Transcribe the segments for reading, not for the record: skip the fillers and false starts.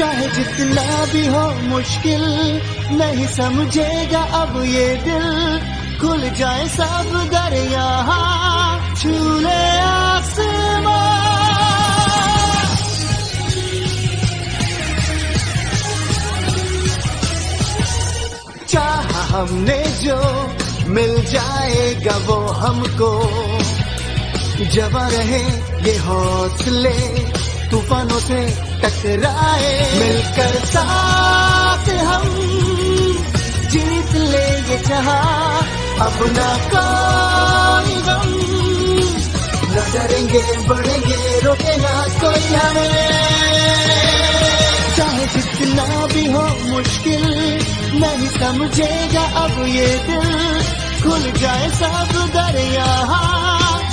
चाहे जितना भी हो मुश्किल नहीं समझेगा अब ये दिल, खुल जाए सब दरिया छू ले आसमां। चाहा हमने जो मिल जाएगा वो हमको, जवा रहे ये हौसले तूफानों से टकराए, मिलकर साथ हम जीत लेंगे जहां अपना कोई गम, न डरेंगे बढ़ेंगे रोके ना कोई हमें। चाहे जितना भी हो मुश्किल नहीं समझेगा अब ये दिल, खुल जाए सब दरिया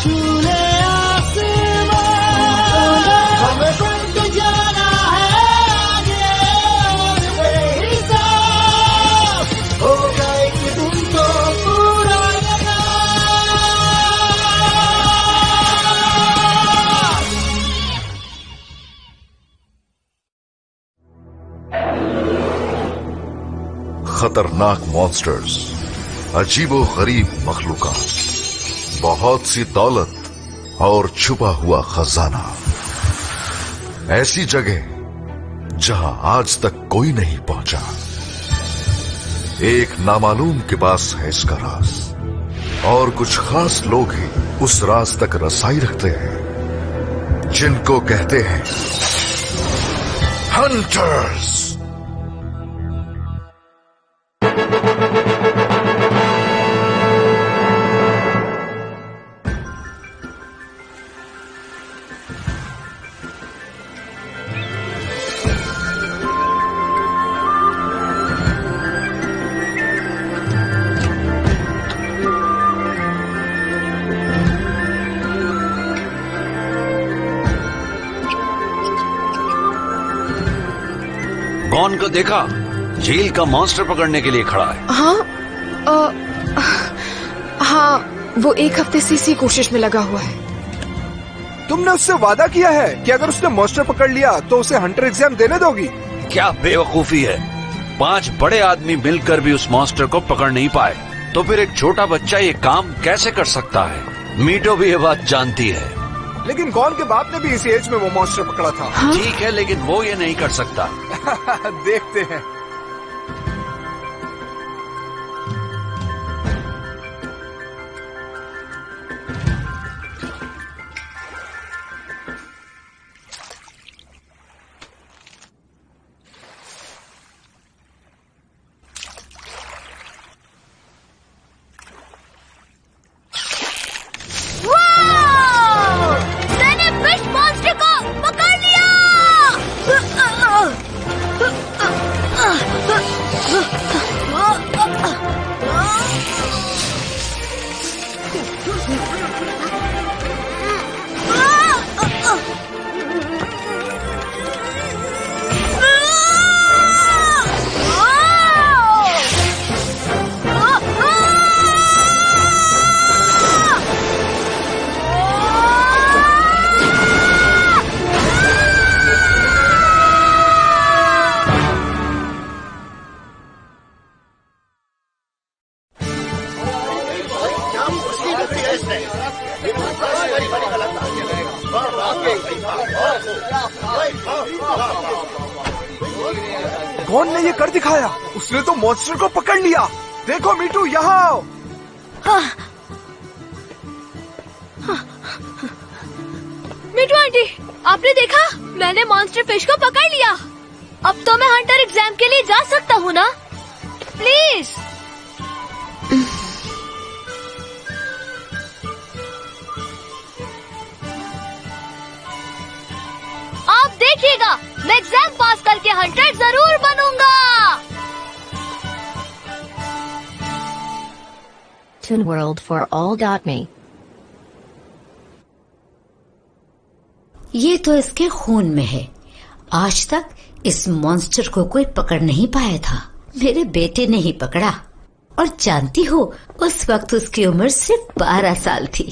छू ले आसमां। हमें बढ़ जाना है आगे और बेहिसाब, होगा एक दिन तो पूरा लगा। खतरनाक मॉन्स्टर्स, अजीबो गरीब मखलूकात, बहुत सी दौलत और छुपा हुआ खजाना, ऐसी जगह जहां आज तक कोई नहीं पहुंचा। एक नामालूम के पास है इसका राज, और कुछ खास लोग ही उस राज तक रसाई रखते हैं, जिनको कहते हैं हंटर्स। गॉन को देखा? झील का मॉन्स्टर पकड़ने के लिए खड़ा है। हाँ, वो एक हफ्ते से इसी कोशिश में लगा हुआ है। तुमने उससे वादा किया है कि अगर उसने मॉन्स्टर पकड़ लिया तो उसे हंटर एग्जाम देने दोगी? क्या बेवकूफी है, 5 बड़े आदमी मिलकर भी उस मॉन्स्टर को पकड़ नहीं पाए, तो फिर एक छोटा बच्चा ये काम कैसे कर सकता है? मीटो भी ये बात जानती है। लेकिन गॉन के बाप ने भी इसी एज में वो मॉन्स्टर पकड़ा था। हाँ? ठीक है, लेकिन वो ये नहीं कर सकता। देखते हैं। गॉन ने ये कर दिखाया, उसने तो मॉन्स्टर को पकड़ लिया। देखो मीटू, यहाँ आओ। मीटू आंटी, आपने देखा? मैंने मॉन्स्टर फिश को पकड़ लिया। अब तो मैं हंटर एग्जाम के लिए जा सकता हूँ ना? प्लीज। आप देखिएगा, मैं एग्जाम पास करके हंटर जरूर बनूंगा। ToonWorld4All.me। ये तो इसके खून में है। आज तक इस मॉन्स्टर को कोई पकड़ नहीं पाया था। मेरे बेटे ने ही पकड़ा, और जानती हो, उस वक्त उसकी उम्र सिर्फ 12 साल थी।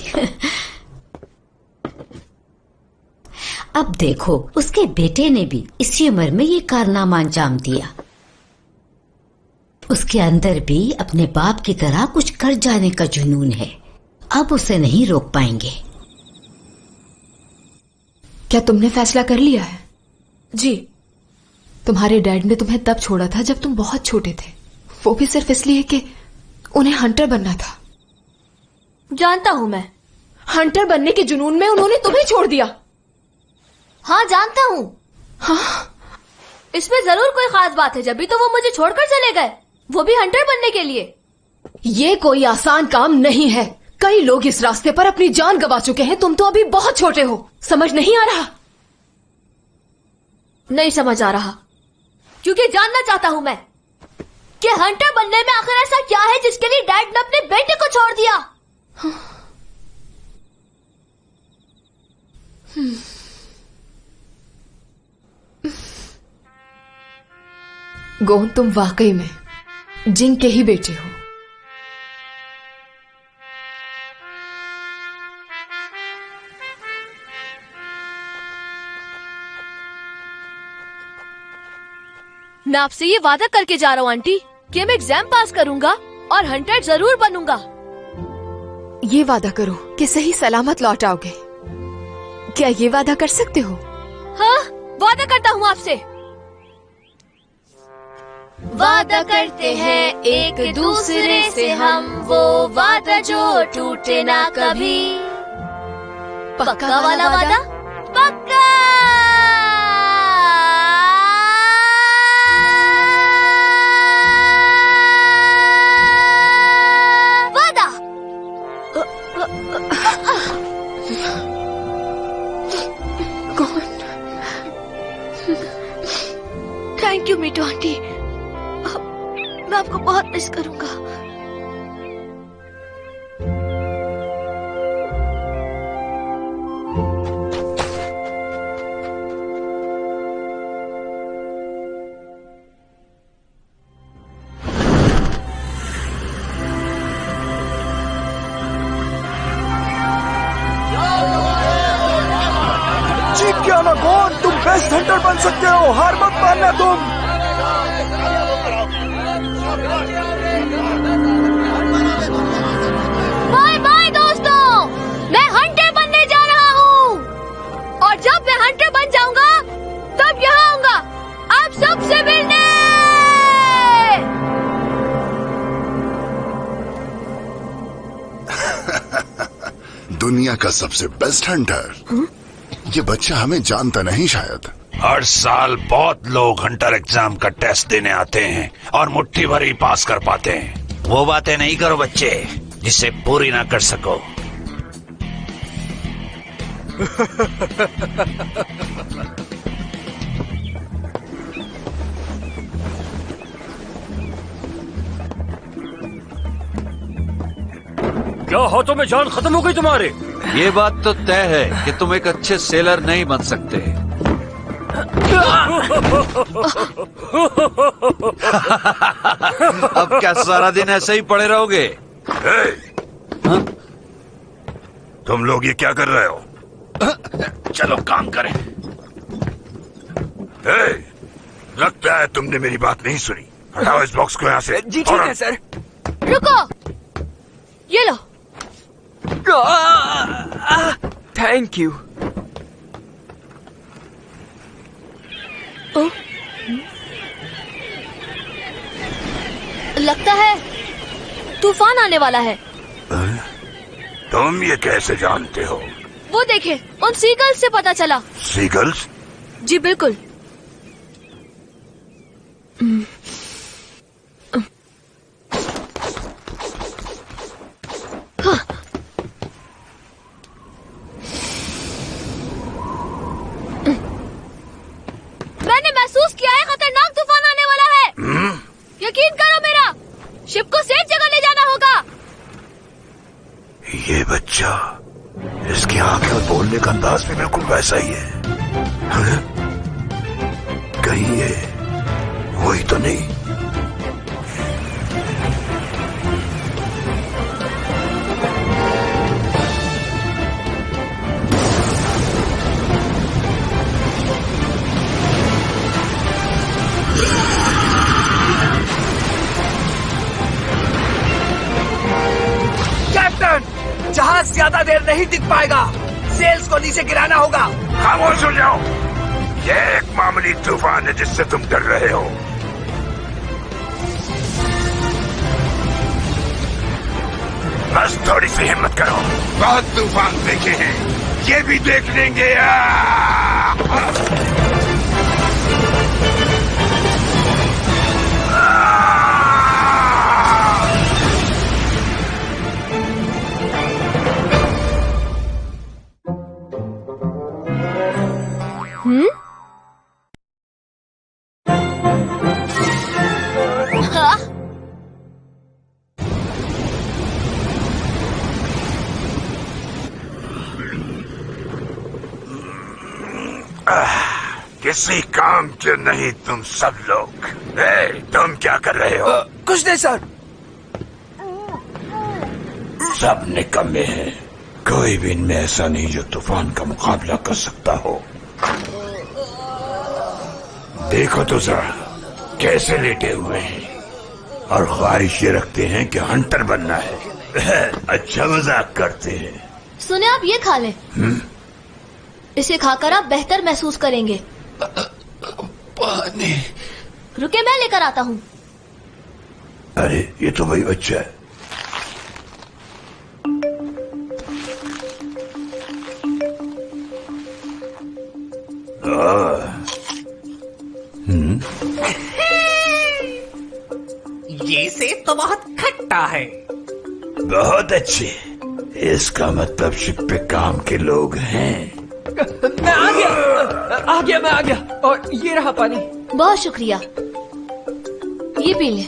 अब देखो, उसके बेटे ने भी इसी उम्र में ये कारनामा अंजाम दिया। उसके अंदर भी अपने बाप की तरह कुछ कर जाने का जुनून है। अब उसे नहीं रोक पाएंगे। क्या तुमने फैसला कर लिया है? जी। तुम्हारे डैड ने तुम्हें तब छोड़ा था जब तुम बहुत छोटे थे, वो भी सिर्फ इसलिए कि उन्हें हंटर बनना था। जानता हूँ मैं। हंटर बनने के जुनून में उन्होंने तुम्हें छोड़ दिया। हाँ जानता हूँ। हाँ? इसमें जरूर कोई खास बात है, जब भी तो वो मुझे छोड़कर चले गए, वो भी हंटर बनने के लिए। ये कोई आसान काम नहीं है। कई लोग इस रास्ते पर अपनी जान गंवा चुके हैं। तुम तो अभी बहुत छोटे हो, समझ नहीं आ रहा? नहीं समझ आ रहा, क्योंकि जानना चाहता हूँ मैं कि हंटर बनने में आखिर ऐसा क्या है जिसके लिए डैड ने अपने बेटे को छोड़ दिया। गोन, तुम वाकई में जिंग के ही बेटे हो। मैं आपसे ये वादा करके जा रहा हूँ आंटी कि मैं एग्जाम पास करूंगा और हंटर जरूर बनूंगा। ये वादा करो कि सही सलामत लौट आओगे। क्या ये वादा कर सकते हो? हाँ, वादा करता हूँ आपसे। वादा करते हैं एक दूसरे से हम, वो वादा जो टूटे ना कभी। पक्का वाला वादा? पक्का। वादा। कौन? थैंक यू मीठू आंटी, मैं आपको बहुत मिस करूंगा। जीत के आना गोन, तुम बेस्ट हंटर बन सकते हो। हार मत मानना तुम। बाय बाय दोस्तों, मैं हंटर बनने जा रहा हूँ और जब मैं हंटर बन जाऊंगा तब यहाँ आऊंगा आप सबसे मिलने। दुनिया का सबसे बेस्ट हंटर। ये बच्चा हमें जानता नहीं शायद। हर साल बहुत लोग हंटर एग्जाम का टेस्ट देने आते हैं और मुट्ठी भर ही पास कर पाते हैं। वो बातें नहीं करो बच्चे जिसे पूरी ना कर सको। क्या हाथों में जान खत्म हो गई तुम्हारे? ये बात तो तय है कि तुम एक अच्छे सेलर नहीं बन सकते। अब क्या सारा दिन ऐसे ही पड़े रहोगे? हाँ? तुम लोग ये क्या कर रहे हो? चलो काम करें। लगता है तुमने मेरी बात नहीं सुनी। हटाओ इस बॉक्स को यहाँ से। जी ठीक है सर। रुको, ये लो। Thank you. लगता है तूफान आने वाला है। तुम ये कैसे जानते हो? वो देखे, उन सीगल्स से पता चला। सीगल्स? जी बिल्कुल। मैंने महसूस किया है खतरनाक तूफान आने वाला है। यकीन करो मेरा, शिप को सेफ जगह ले जाना होगा। ये बच्चा, इसकी आंखें और बोलने का अंदाज भी बिल्कुल वैसा ही है। हाँ? कहीं ये वही तो नहीं? ज्यादा देर नहीं टिक पाएगा। सेल्स को नीचे गिराना होगा। खामोश हो जाओ। ये एक मामूली तूफान है जिससे तुम डर रहे हो। बस थोड़ी सी हिम्मत करो। बहुत तूफान देखे हैं, ये भी देख लेंगे। किसी काम के नहीं तुम सब लोग। तुम क्या कर रहे हो? कुछ नहीं सर। सब निकम्मे हैं। कोई भी इनमें ऐसा नहीं जो तूफान का मुकाबला कर सकता हो। देखो तो जरा कैसे लेटे हुए हैं और ख्वाहिश ये रखते हैं कि हंटर बनना है। अच्छा मजाक करते हैं। सुने, आप ये खा लें। इसे खाकर आप बेहतर महसूस करेंगे। पानी। रुके, मैं लेकर आता हूँ। अरे ये तो वही बच्चा है। ये सेब तो बहुत खट्टा है। बहुत अच्छे। इसका मतलब शिप पे काम के लोग हैं। मैं आ गया, मैं आ गया। और ये रहा पानी। बहुत शुक्रिया। ये पी ले।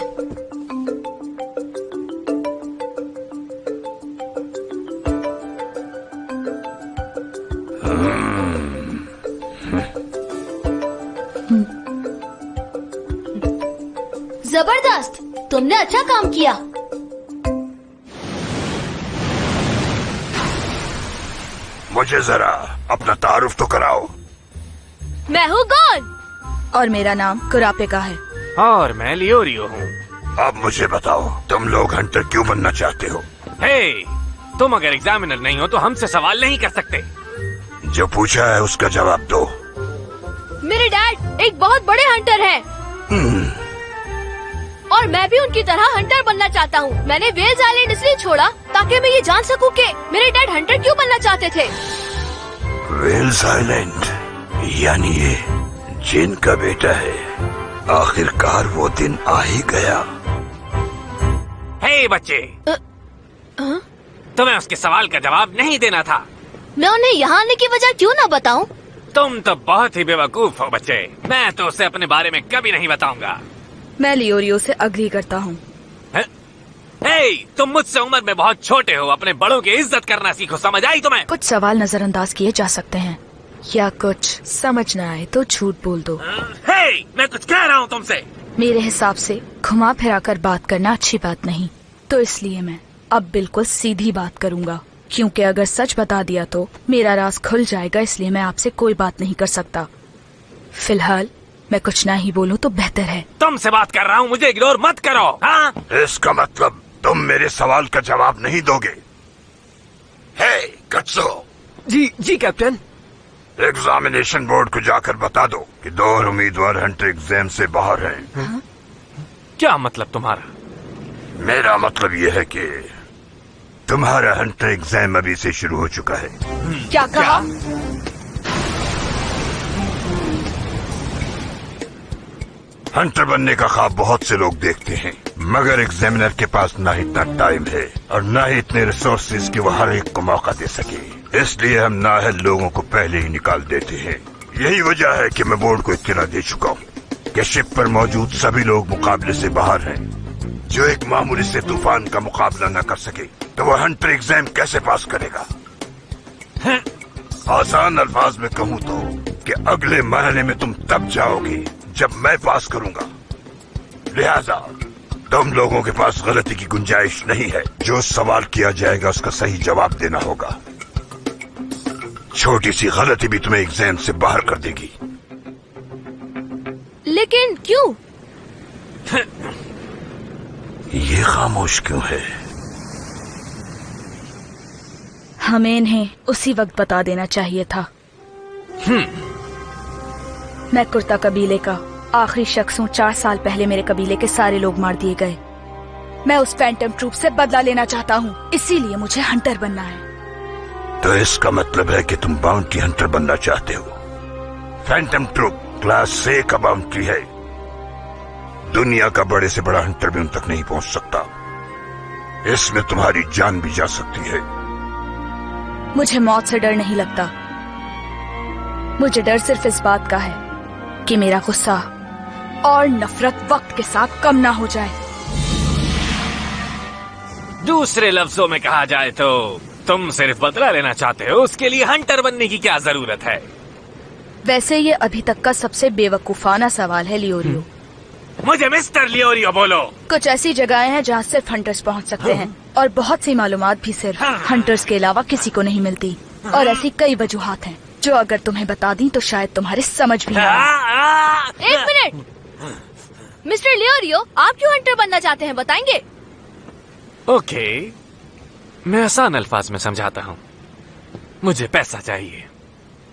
जबरदस्त, तुमने अच्छा काम किया। मुझे जरा अपना तारुफ तो कराओ। मैं हूँ गॉन। और मेरा नाम कुरापे का है। और मैं लियोरियो हूँ। अब मुझे बताओ, तुम लोग हंटर क्यों बनना चाहते हो? हे, तुम अगर एग्जामिनर नहीं हो तो हमसे सवाल नहीं कर सकते। जो पूछा है उसका जवाब दो। मेरे डैड एक बहुत बड़े हंटर हैं। और मैं भी उनकी तरह हंटर बनना चाहता हूँ। मैंने वेल्स आइलैंड इसलिए छोड़ा ताकि मैं ये जान सकूं कि मेरे डैड हंटर क्यों बनना चाहते थे। वेल्स आइलैंड, यानी ये जिन का बेटा है। आखिरकार वो दिन आ ही गया। हे बच्चे, तुम्हें उसके सवाल का जवाब नहीं देना था। मैं उन्हें यहाँ आने की वजह क्यों ना बताऊं? तुम तो बहुत ही बेवकूफ हो बच्चे। मैं तो उसे अपने बारे में कभी नहीं बताऊंगा। मैं लियोरियो से अग्री करता हूँ। हे, तुम मुझसे उम्र में बहुत छोटे हो। अपने बड़ों की इज्जत करना सीखो, समझ आई तुम्हें? कुछ सवाल नजरअंदाज किए जा सकते हैं, या कुछ समझ न आए तो झूठ बोल दो। हे, मैं कुछ कह रहा हूँ तुमसे। मेरे हिसाब से घुमा फिरा कर बात करना अच्छी बात नहीं, तो इसलिए मैं अब बिल्कुल सीधी बात करूँगा। क्योंकि अगर सच बता दिया तो मेरा राज खुल जाएगा, इसलिए मैं आपसे कोई बात नहीं कर सकता। फिलहाल मैं कुछ ना ही बोलूं तो बेहतर है। तुमसे बात कर रहा हूँ, मुझे इग्नोर मत करो। हाँ? इसका मतलब तुम मेरे सवाल का जवाब नहीं दोगे। हे कत्सो। जी कैप्टन। एग्जामिनेशन बोर्ड को जाकर बता दो कि 2 और उम्मीदवार हंटर एग्जाम से बाहर हैं। क्या मतलब तुम्हारा? मेरा मतलब यह है कि तुम्हारा हंटर एग्जाम अभी से शुरू हो चुका है। क्या कहा? हंटर बनने का ख्वाब बहुत से लोग देखते हैं, मगर एग्जामिनर के पास ना इतना टाइम है और ना ही इतने रिसोर्सेज कि वो हर एक को मौका दे सके। इसलिए हम नाअहल लोगों को पहले ही निकाल देते हैं। यही वजह है कि मैं बोर्ड को इत्तला दे चुका हूँ कि शिप पर मौजूद सभी लोग मुकाबले से बाहर हैं। जो एक मामूली से तूफान का मुकाबला न कर सके तो वो हंटर एग्जाम कैसे पास करेगा? आसान अल्फाज में कहूँ तो कि अगले मरहले में तुम तब जाओगे जब मैं पास करूंगा। लिहाजा तुम लोगों के पास गलती की गुंजाइश नहीं है। जो सवाल किया जाएगा उसका सही जवाब देना होगा। छोटी सी गलती भी तुम्हें एग्जाम से बाहर कर देगी। लेकिन क्यों? ये खामोश क्यों है? हमें इन्हें उसी वक्त बता देना चाहिए था। मैं कुर्ता कबीले का आखिरी शख्स हूँ। 4 साल पहले मेरे कबीले के सारे लोग मार दिए गए। मैं उस फैंटम ट्रूप से बदला लेना चाहता हूँ, इसीलिए मुझे हंटर बनना है। तो इसका मतलब है कि तुम बाउंटी हंटर बनना चाहते हो। फैंटम ट्रूप क्लास C का बाउंटी है। दुनिया का बड़े से बड़ा हंटर भी उन तक नहीं पहुंच सकता। इसमें तुम्हारी जान भी जा सकती है। मुझे मौत से डर नहीं लगता। मुझे डर सिर्फ इस बात का है कि मेरा गुस्सा और नफरत वक्त के साथ कम ना हो जाए। दूसरे लफ्जों में कहा जाए तो तुम सिर्फ बदला लेना चाहते हो, उसके लिए हंटर बनने की क्या जरूरत है? वैसे ये अभी तक का सबसे बेवकूफाना सवाल है लियोरियो। मुझे मिस्टर लियोरियो बोलो। कुछ ऐसी जगहें हैं जहाँ सिर्फ हंटर्स पहुँच सकते हैं, और बहुत सी मालूमात भी सिर्फ हंटर्स के अलावा किसी को नहीं मिलती। और ऐसी कई वजूहात हैं जो अगर तुम्हें बता दी तो शायद तुम्हारे समझ भी आए। 1 मिनट, मिस्टर लियोरियो, आप क्यों हंटर बनना चाहते हैं, बताएंगे? ओके, मैं आसान अल्फाज में समझाता हूँ। मुझे पैसा चाहिए,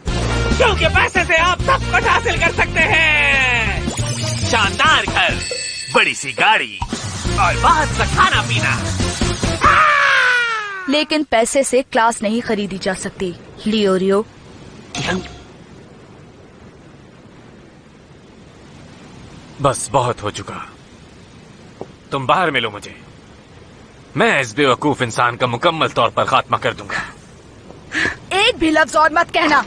क्योंकि पैसे से आप सब कुछ हासिल कर सकते हैं। शानदार घर, बड़ी सी गाड़ी और बहुत सा खाना पीना। लेकिन पैसे से क्लास नहीं खरीदी जा सकती लियोरियो। बस बहुत हो चुका, तुम बाहर मिलो मुझे। मैं इस बेवकूफ इंसान का मुकम्मल तौर पर खात्मा कर दूंगा। एक भी लफ्ज और मत कहना,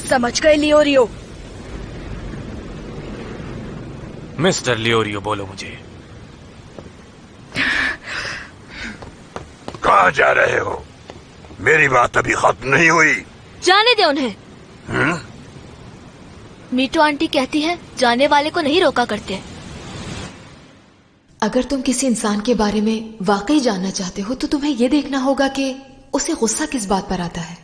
समझ गए लियोरियो? मिस्टर लियोरियो बोलो मुझे। कहाँ जा रहे हो? मेरी बात अभी खत्म नहीं हुई। जाने दे उन्हें। मीटू आंटी कहती है जाने वाले को नहीं रोका करते। अगर तुम किसी इंसान के बारे में वाकई जानना चाहते हो तो तुम्हें यह देखना होगा कि उसे गुस्सा किस बात पर आता है।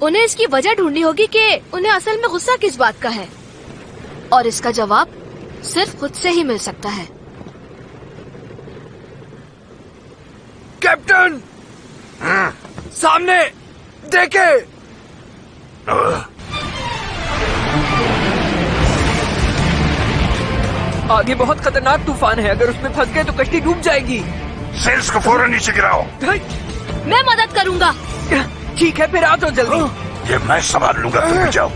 उन्हें इसकी वजह ढूंढनी होगी कि उन्हें असल में गुस्सा किस बात का है, और इसका जवाब सिर्फ खुद से ही मिल सकता है। कैप्टन, सामने देखे। आगे बहुत खतरनाक तूफान है, अगर उसमें फंस गए तो कश्ती डूब जाएगी। सेल्स को फौरन नीचे गिराओ। मैं मदद करूंगा। ठीक है, फिर आ जाओ जल्दी। ये मैं संभाल लूंगा, तुम भी जाओ।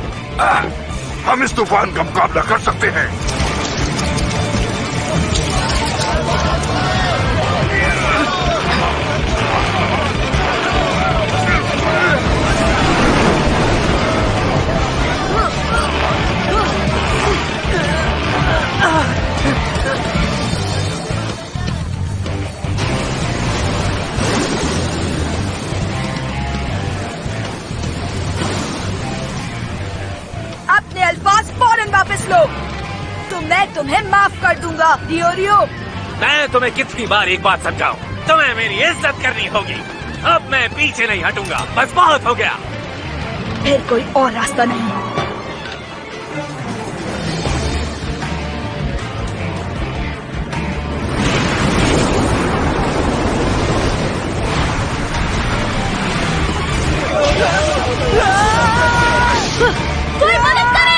हम इस तूफान का मुकाबला कर सकते हैं। अपने अल्फाज फौरन वापस लो, तो मैं तुम्हें माफ कर दूंगा लियोरियो। मैं तुम्हें कितनी बार एक बात समझाऊं, तुम्हें मेरी इज्जत करनी होगी। अब मैं पीछे नहीं हटूंगा, बस बहुत हो गया। फिर कोई और रास्ता नहीं। कोई मदद करे।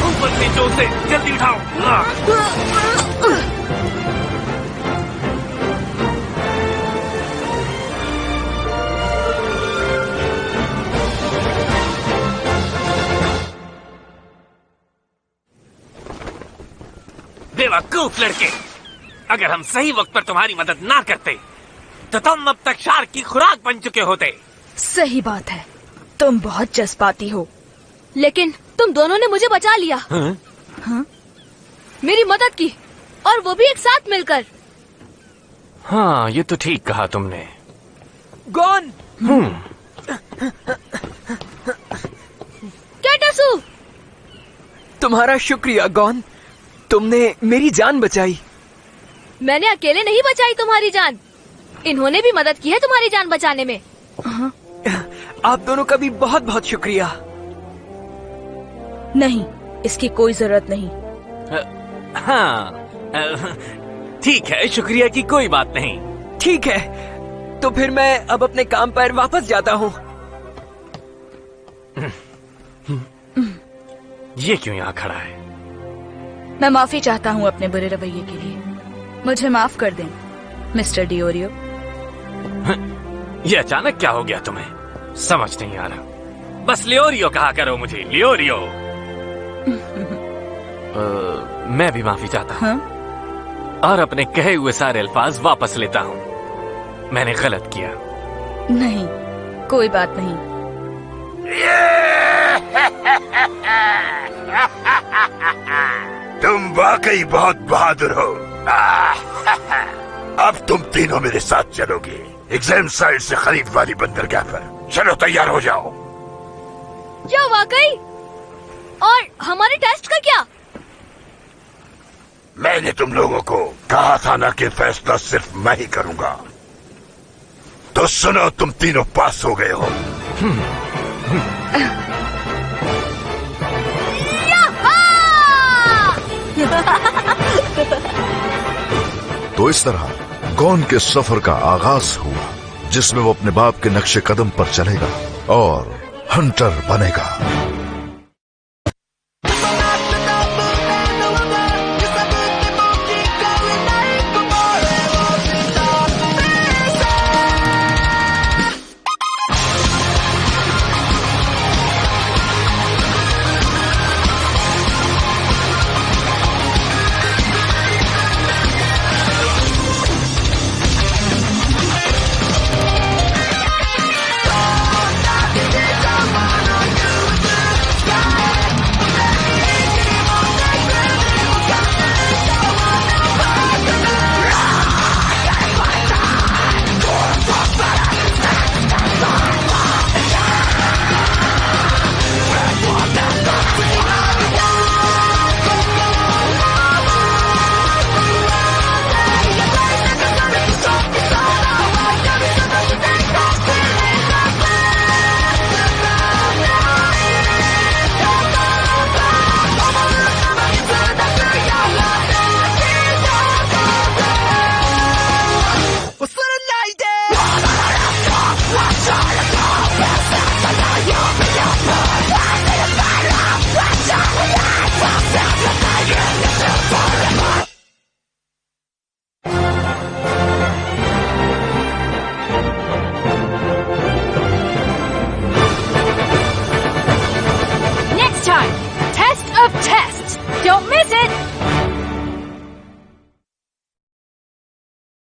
ऊपर से जोर से जल्दी उठाओ। बेवकूफ लड़के, अगर हम सही वक्त पर तुम्हारी मदद ना करते तो तुम अब तक शार्क की खुराक बन चुके होते। सही बात है, तुम बहुत जज्बाती हो। लेकिन तुम दोनों ने मुझे बचा लिया। हाँ? मेरी मदद की, और वो भी एक साथ मिलकर। हाँ, ये तो ठीक कहा तुमने। गॉन। तुम्हारा शुक्रिया गॉन, तुमने मेरी जान बचाई। मैंने अकेले नहीं बचाई तुम्हारी जान, इन्होंने भी मदद की है तुम्हारी जान बचाने में। आप दोनों का भी बहुत बहुत शुक्रिया। नहीं, इसकी कोई जरूरत नहीं। हाँ, ठीक है, शुक्रिया की कोई बात नहीं। ठीक है, तो फिर मैं अब अपने काम पर वापस जाता हूँ। ये क्यों यहाँ खड़ा है? मैं माफी चाहता हूँ अपने बुरे रवैये के लिए, मुझे माफ कर दें मिस्टर डिओरियो। ये अचानक क्या हो गया तुम्हें? समझ नहीं आ रहा। बस लियोरियो कहा करो मुझे, लियोरियो। मैं भी माफी चाहता हूँ। और अपने कहे हुए सारे अल्फाज वापस लेता हूँ। मैंने गलत किया। नहीं, कोई बात नहीं। तुम वाकई बहुत बहादुर हो। अब तुम तीनों मेरे साथ चलोगे एग्जाम साइड से करीब वाली बंदरगाह पर। चलो, तैयार हो जाओ। क्या वाकई? और हमारे टेस्ट का क्या? मैंने तुम लोगों को कहा था ना कि फैसला सिर्फ मैं ही करूंगा। तो सुनो, तुम तीनों पास हो गए हो। तो इस तरह गॉन के सफर का आगाज हुआ, जिसमें वो अपने बाप के नक्शे कदम पर चलेगा और हंटर बनेगा। Test of tests. Don't miss it.